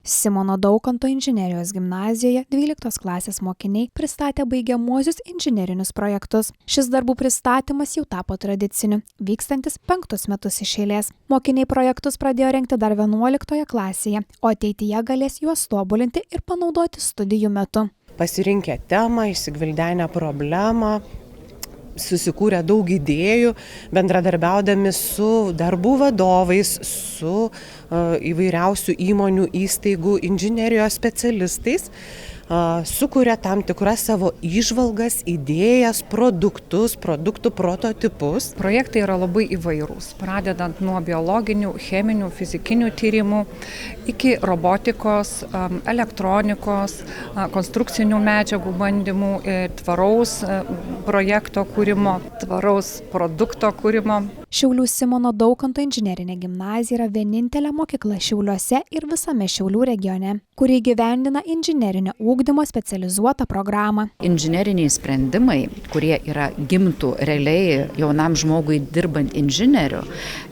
Simono Daukanto inžinerijos gimnazijoje 12 klasės mokiniai pristatė baigiamuosius inžinerinius projektus. Šis darbų pristatymas jau tapo tradiciniu, vykstantis 5 metus iš eilės. Mokiniai projektus pradėjo rengti dar 11 klasėje, o ateityje galės juos tobulinti ir panaudoti studijų metu. Pasirinkę temą, išsigvildenę problemą, susikūrė daug idėjų, bendradarbiaudami su darbų vadovais, su įvairiausių įmonių, įstaigų, inžinerijos specialistais, sukuria tam tikras savo įžvalgas, idėjas, produktus, produktų prototipus. Projektai yra labai įvairūs, pradedant nuo biologinių, cheminių, fizikinių tyrimų iki robotikos, elektronikos, konstrukcinių medžiagų bandymų, tvaraus projekto kūrimo, tvaraus produkto kūrimo. Šiaulių Simono Daukanto inžinerinė gimnazija yra vienintelė mokykla Šiauliuose ir visame Šiaulių regione, kuri įgyvendina inžinerinio ugdymo specializuotą programą. Inžineriniai sprendimai, kurie gimtų realiai jaunam žmogui dirbant inžinieriu,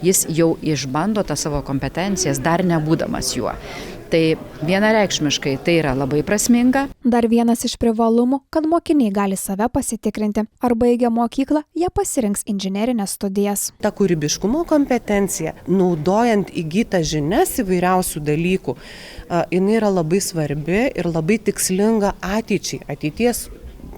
jis jau išbando tą savo kompetencijas, dar nebūdamas juo. Tai vienareikšmiškai tai yra labai prasminga. Dar vienas iš privalumų, kad mokiniai gali save pasitikrinti, ar baigę mokyklą, jie pasirinks inžinerinės studijas. Ta kūrybiškumo kompetencija, naudojant įgytą žinias įvairiausių dalykų, jinai yra labai svarbi ir labai tikslinga ateities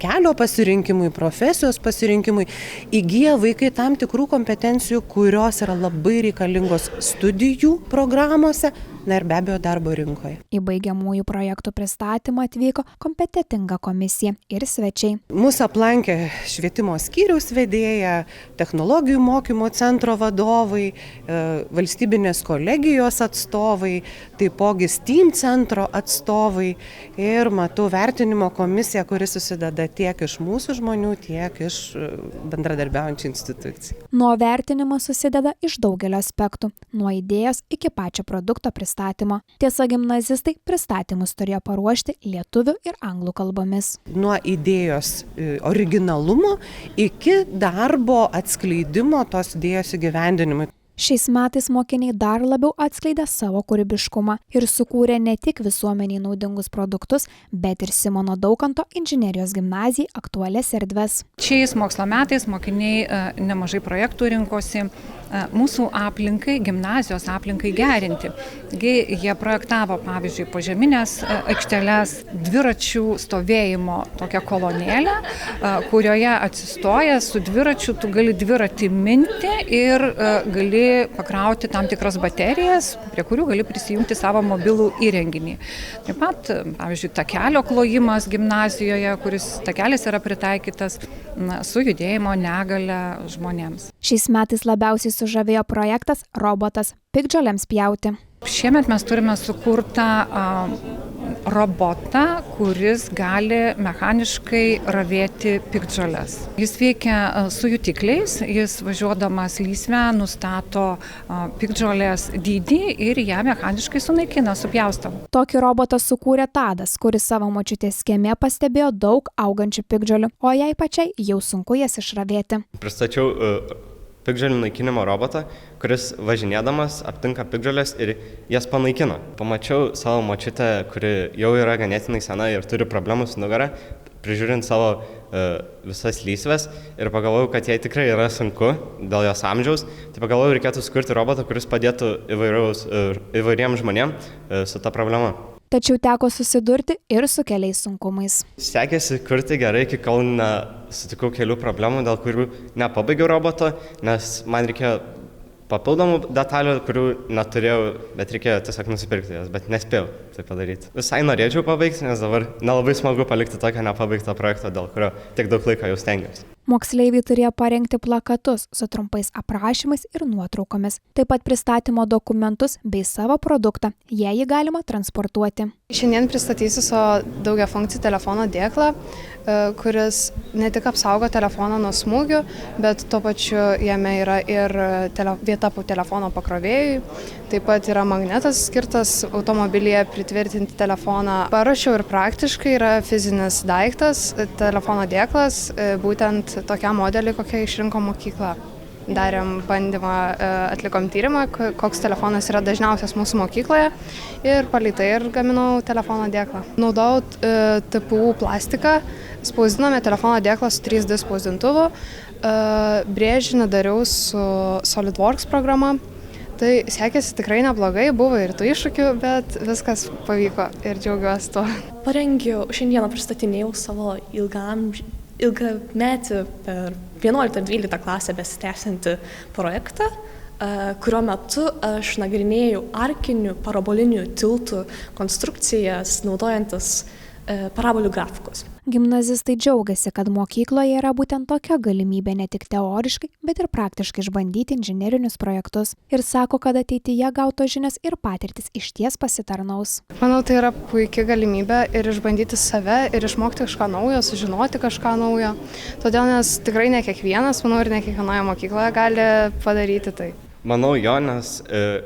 kelio pasirinkimui, profesijos pasirinkimui. Įgyja vaikai tam tikrų kompetencijų, kurios yra labai reikalingos studijų programuose, ir be abejo darbo rinkoje. Į baigiamųjų projektų pristatymą atvyko kompetentinga komisija ir svečiai. Mūsų aplankė švietimo skyriaus vedėja, technologijų mokymo centro vadovai, valstybinės kolegijos atstovai, taipogi STEAM centro atstovai ir matau vertinimo komisiją, kuri susideda tiek iš mūsų žmonių, tiek iš bendradarbiaujančių institucijų. Nuo vertinimo susideda iš daugelio aspektų, nuo idėjos iki pačio produkto pristatymo. Tiesa, gimnazistai pristatymus turėjo paruošti lietuvių ir anglų kalbomis. Nuo idėjos originalumo iki darbo atskleidimo tos idėjos įgyvendinimui. Šiais metais mokiniai dar labiau atskleidė savo kūrybiškumą ir sukūrė ne tik visuomeniai naudingus produktus, bet ir Simono Daukanto inžinerijos gimnazijai aktualias erdves. Šiais mokslo metais mokiniai nemažai projektų rinkosi mūsų aplinkai, gimnazijos aplinkai gerinti. Jie projektavo, pavyzdžiui, požeminės aikšteles, dviračių stovėjimo tokią kolonėlę, kurioje atsistojęs su dviračiu tu gali dviratį minti ir gali pakrauti tam tikras baterijas, prie kurių gali prisijungti savo mobilų įrenginį. Taip pat, pavyzdžiui, takelio klojimas gimnazijoje, kuris takelis yra pritaikytas su judėjimo negalia žmonėms. Šiais metais labiausiai sužavėjo projektas robotas piktžolėms pjauti. Šiemet mes turime sukurtą robotą, kuris gali mechaniškai ravėti piktžoles. Jis veikia su jutikliais, jis važiuodamas lysvę nustato piktžolės dydį ir ją mechaniškai sunaikina, supjausto. Tokį robotą sukūrė Tadas, kuris savo močiutės kieme pastebėjo daug augančių piktžolių, o jai pačiai jau sunku jas išravėti. Pristačiau piktžolių naikinimo robotą, kuris važinėdamas aptinka piktžolės ir jas panaikina. Pamačiau savo močiutę, kuri jau yra ganėtinai sena ir turi problemų su nugara, prižiūrint savo visas lysves ir pagalvojau, kad jai tikrai yra sunku dėl jos amžiaus. Tai pagalvojau, reikėtų sukurti robotą, kuris padėtų įvairiems žmonėms su ta problema. Tačiau teko susidurti ir su keliais sunkumais. Sekėsi kurti gerai, iki kol sutikau kelių problemų, dėl kurių nepabaigiau roboto, nes man reikėjo papildomų detalių, kurių neturėjau, bet reikėjo tiesiog nusipirkti jas, bet nespėjau tai padaryti. Visai norėčiau pabaigti, nes dabar nelabai smagu palikti tokią nepabaigtą projektą, dėl kurio tiek daug laiko jau stengiausi. Moksleiviai turėjo parengti plakatus su trumpais aprašymais ir nuotraukomis, taip pat pristatymo dokumentus bei savo produktą, jei jį galima transportuoti. Šiandien pristatysiu savo daugiafunkcį telefono dėklą, kuris ne tik apsaugo telefoną nuo smūgių, bet tuo pačiu jame yra ir vieta po telefono pakrovėjui. Taip pat yra magnetas skirtas automobilyje pritvirtinti telefoną. Paruošiau ir praktiškai yra fizinis daiktas, telefono dėklas, būtent tokiam modeliui, kokią išrinko mokykla. darėm bandymą, atlikom tyrimą, koks telefonas yra dažniausias mūsų mokykloje ir palei tai ir gaminau telefono dėklą. Naudojau TPU plastiką, spausdinome telefono dėklą su 3D spausdintuvu, brėžinį dariau su SolidWorks programa. Tai sekėsi tikrai neblogai, buvo ir tų iššūkių, bet viskas pavyko ir džiaugiuosi tuo. Šiandieną pristatinėjau savo ilgametį per 11-12 klasę besitęsiantį projektą, kurio metu aš nagrinėjau arkinių parabolinių tiltų konstrukcijas naudojantis parabolių grafikus. Gimnazistai džiaugiasi, kad mokykloje yra būtent tokia galimybė ne tik teoriškai, bet ir praktiškai išbandyti inžinerinius projektus ir sako, kad ateityje gautos žinios ir patirtis išties pasitarnaus. Manau, tai yra puikia galimybė ir išbandyti save, ir išmokti kažką naujo, sužinoti kažką naujo. Todėl, nes tikrai ne kiekvienas, manau, ir ne kiekvienoje mokykloje gali padaryti tai. Manau, nes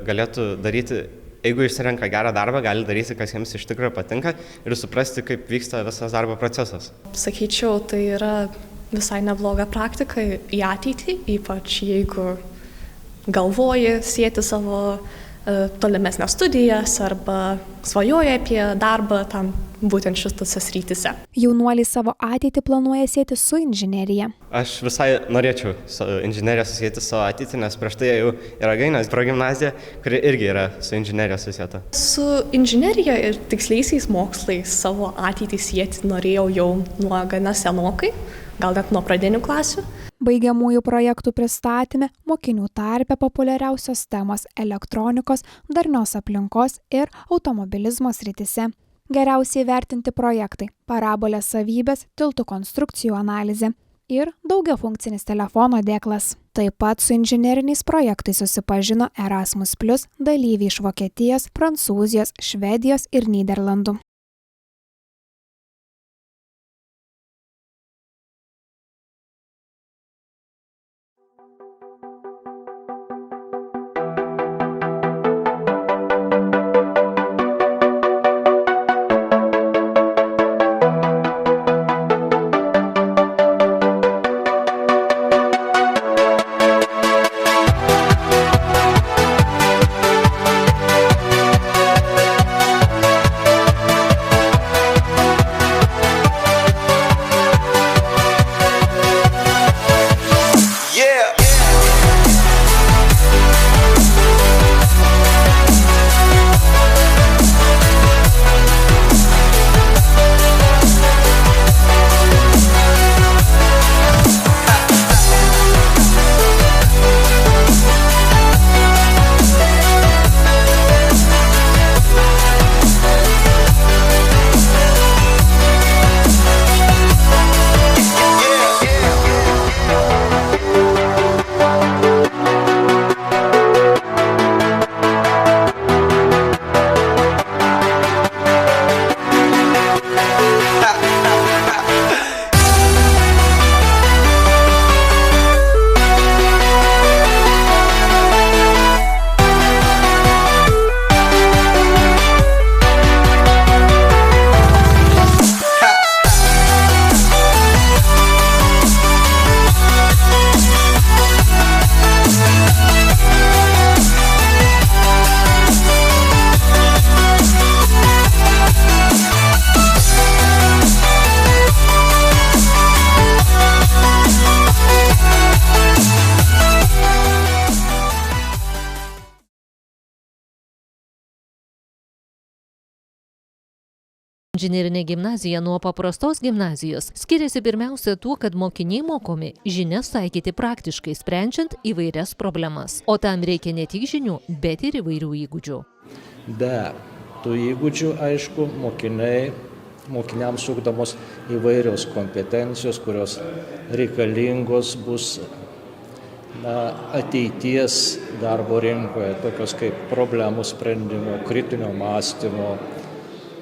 galėtų daryti, jeigu išsirenka gerą darbą, gali daryti, kas jiems iš tikrųjų patinka ir suprasti, kaip vyksta visas darbo procesas. Sakyčiau, tai yra visai nebloga praktika į ateitį, ypač jeigu galvoji sieti savo tolimesnės studijas arba svajoja apie darbą tam būtent šitose srityse. Jaunuoliai savo ateitį planuoja sieti su inžinerija. Aš visai norėčiau inžineriją susijęti su savo ateitį, nes prieš tai jau yra Gainės progimnazija, kuri irgi yra su inžinerija susieta. Su inžinerija ir tiksliaisiais mokslais savo ateitį sieti norėjau jau nuo gana senokai, gal net nuo pradinių klasių. Baigiamųjų projektų pristatyme mokinių tarpe populiariausios temos elektronikos, darnios aplinkos ir automobilizmo srityse. Geriausiai vertinti projektai – parabolės savybės, tiltų konstrukcijų analizė ir daugiafunkcinis telefono dėklas. Taip pat su inžineriniais projektais susipažino Erasmus+ dalyviai iš Vokietijos, Prancūzijos, Švedijos ir Nyderlandų. Inžinerinė gimnazija nuo paprastos gimnazijos skiriasi pirmiausia tuo, kad mokiniai mokomi žinias taikyti praktiškai, sprendžiant įvairias problemas. O tam reikia ne tik žinių, bet ir įvairių įgūdžių. Be tų įgūdžių, aišku, mokiniams ugdomos įvairios kompetencijos, kurios reikalingos bus ateities darbo rinkoje, tokios kaip problemų sprendimo, kritinio mąstymo,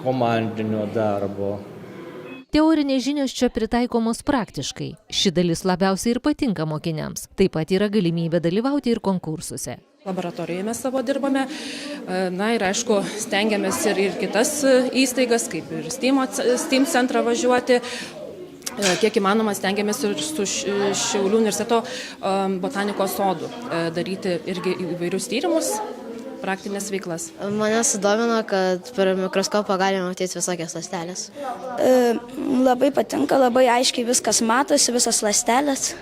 komandinio darbo. Teorinės žinios čia pritaikomos praktiškai. Ši dalis labiausiai ir patinka mokiniams. Taip pat yra galimybė dalyvauti ir konkursuose. Laboratorijoje mes savo dirbame, ir aišku, stengiamės ir kitas įstaigas, kaip ir STEAM centrą važiuoti. kiek įmanoma stengiamės ir su Šiaulių universiteto botanikos sodu daryti irgi įvairius tyrimus, praktinės veiklas. Mane sudomino, kad per mikroskopą galima matyti visokias ląstelės. Labai patinka, labai aiškiai viskas matosi, visas ląstelės.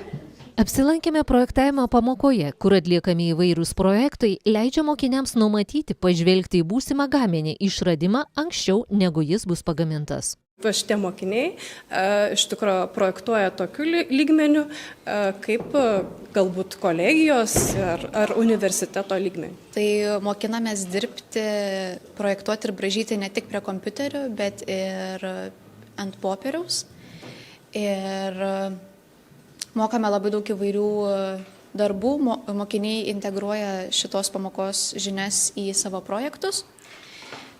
Apsilankėme projektavimo pamokoje, kur atliekami įvairūs projektai, leidžia mokiniams numatyti, pažvelgti į būsimą gaminį išradimą anksčiau, negu jis bus pagamintas. Šitie mokiniai iš tikrųjų projektuoja tokiu lygmeniu, kaip galbūt kolegijos ar universiteto lygmeniu. Tai mokinamės dirbti, projektuoti ir braižyti ne tik prie kompiuterių, bet ir ant popieriaus. Ir mokame labai daug įvairių darbų, mokiniai integruoja šitos pamokos žinias į savo projektus,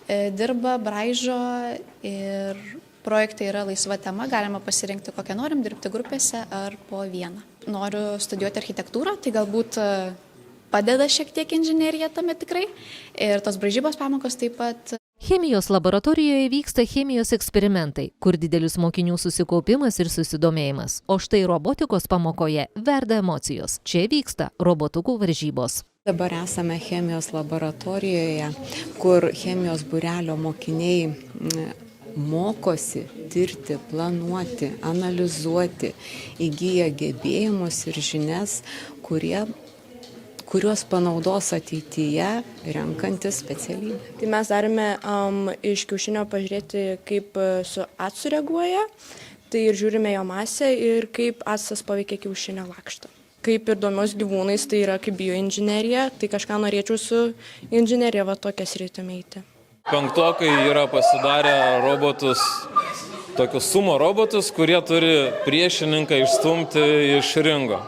dirba, braižo ir projektai yra laisva tema, galima pasirinkti kokią norim, dirbti grupėse ar po vieną. Noriu studijuoti architektūrą, tai galbūt padeda šiek tiek inžinerija tame tikrai ir tos braižybos pamokos taip pat. Chemijos laboratorijoje vyksta chemijos eksperimentai, kur didelis mokinių susikaupimas ir susidomėjimas. O štai robotikos pamokoje verda emocijos. Čia vyksta robotukų varžybos. Dabar esame chemijos laboratorijoje, kur chemijos būrelio mokiniai mokosi tirti, planuoti, analizuoti, įgyja gebėjimus ir žinias, kuriuos panaudos ateityje renkantis specialybę. Tai mes darėme iš kiaušinio pažiūrėti, kaip su actu reaguoja, tai ir žiūrime jo masę ir kaip actas paveikia kiaušinio lakštą. Kaip ir domiuosi gyvūnais, tai yra kaip bioinžinerija, tai kažką norėčiau su inžinerija tokią sritį eiti. Penktokai yra pasidarę robotus, tokius sumo robotus, kurie turi priešininką išstumti iš ringo.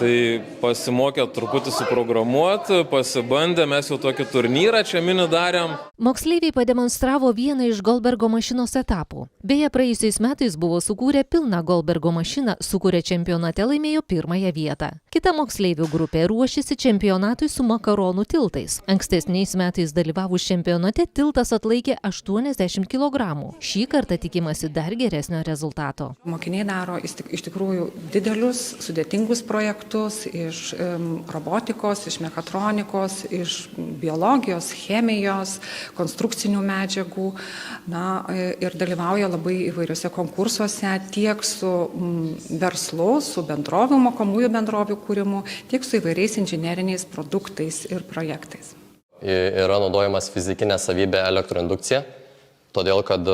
Tai pasimokė truputį suprogramuoti, pasibandė, mes jau tokį turnyrą čia mini darėm. Moksleiviai pademonstravo vieną iš Goldbergo mašinos etapų. Beje, praėjusiais metais buvo sukūrę pilną Goldbergo mašiną, su kuria čempionate laimėjo pirmąją vietą. Kita moksleivių grupė ruošėsi čempionatui su makaronų tiltais. Ankstesniais metais dalyvavus čempionate tiltas atlaikė 80 kg. Šį kartą tikimasi dar geresnio rezultato. Mokiniai daro iš tikrųjų didelius, sudėtingus projektus. Iš robotikos, iš mechatronikos, iš biologijos, chemijos, konstrukcinių medžiagų. Ir dalyvauja labai įvairiuose konkursuose tiek su verslu, su bendrovių, mokomųjų bendrovių kūrimu, tiek su įvairiais inžineriniais produktais ir projektais. Yra naudojamas fizikinė savybė elektroindukcija, todėl kad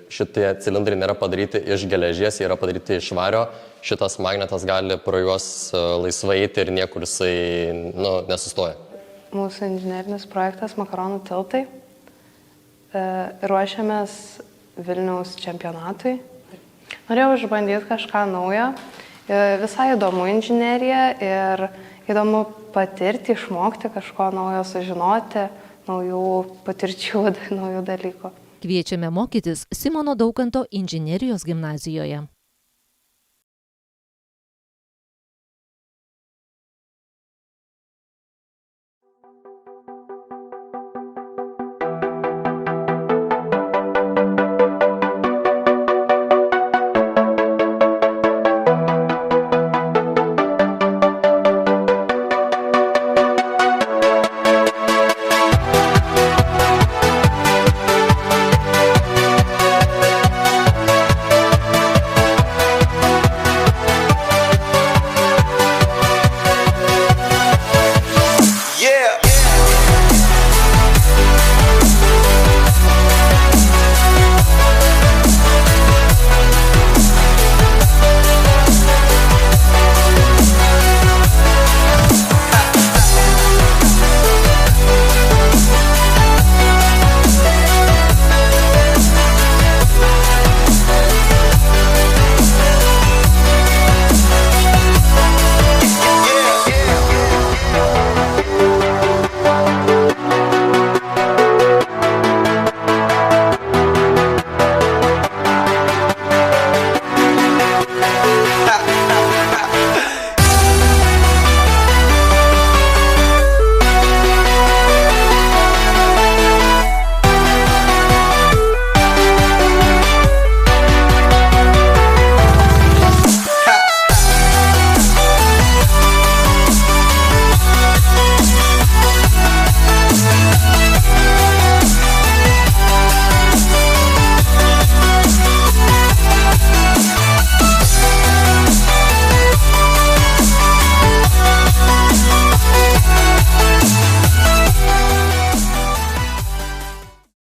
šitie cilindrai nėra padaryti iš geležies, jie yra padaryti iš vario. Šitas magnetas gali pro juos laisvai eiti ir niekur jisai nesustoja. Mūsų inžinerinis projektas makaronų tiltai. Ruošiamės Vilniaus čempionatui. Norėjau išbandyti kažką naujo. Visai įdomu inžinerija ir įdomu patirti, išmokti kažko naujo, sužinoti, naujų patirčių, naujų dalykų. Kviečiame mokytis Simono Daukanto inžinerijos gimnazijoje.